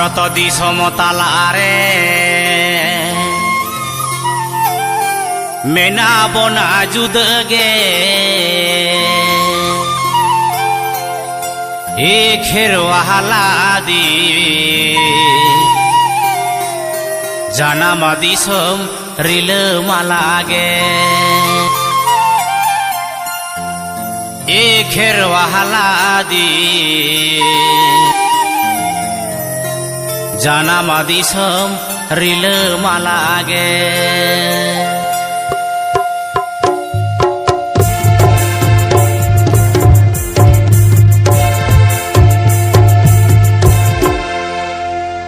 भारत दिसम तालारे मेना बना जुदगे एखेर वाहाला दी जानामा दिसम रिल मालागे एखेर वाहाला दी जानामा दिसम रिल मालागे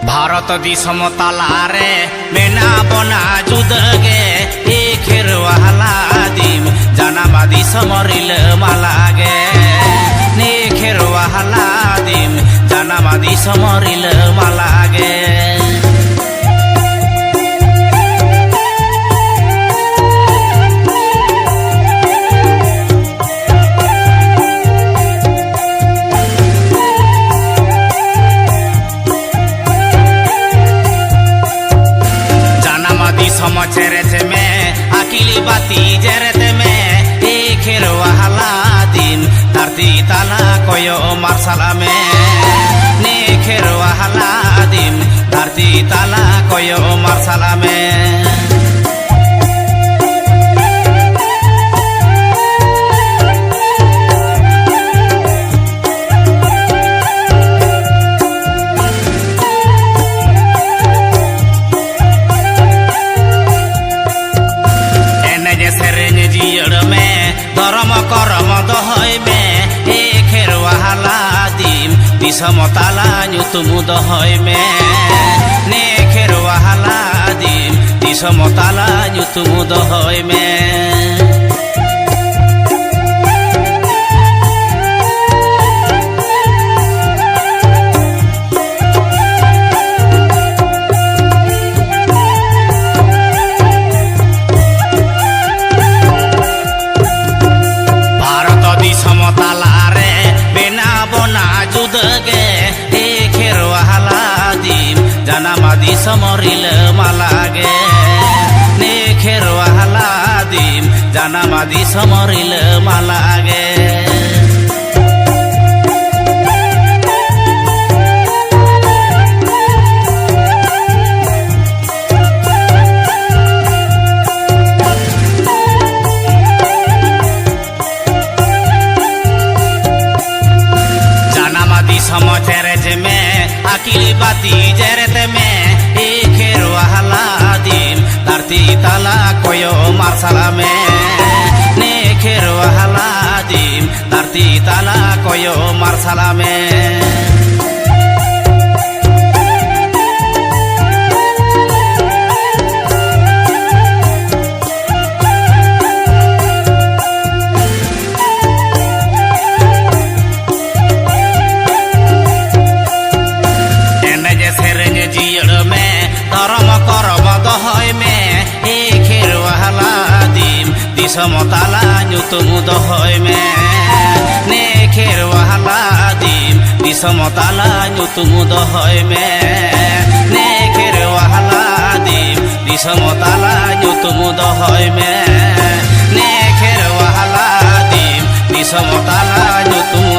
भारत दिसम तालारे मेना बना जुदगे एखेर वाहाला दिम जानामा दिसम रिल मालागे एखेर वाहाला दिम जानामा दिसम रिल मालागे चेरेते में अकेली बाती जेरेते में एखेर वाहाला दिन धरती ताला कोयो मार्शला में नेखेर वाहाला दिन धरती ताला कोयो मार्शला में धर्म करम दहय में एखेर वाहाला दिम दिसम ताला नुतुमु दहय में नेखेर वाहाला दिम दिसम ताला नुतुमु दहय में तालारे बेना बना जुदगे एखेर वाहाला दिम जानामा दिसम रिल मालागे नेखेर वाहाला दिम जानामा दिसम रिल मालागे चेरेते में अकेली बाती जेरेते में एखेर वाहाला दिम धरती ताला कोयो मार्शला में नेखेर वाहाला दिम धरती ताला कोयो मार्शला में धर्म करम दहय में एखेर वाहाला दिम दिसम ताला नुतुमु दहय में नेखेर वाहाला दिम दिसम ताला नुतुमु दहय में नेखेर वाहाला दिम दिसम ताला नुतुमु दहय में नेखेर वाहाला दिम दिसम ताला नुतुमु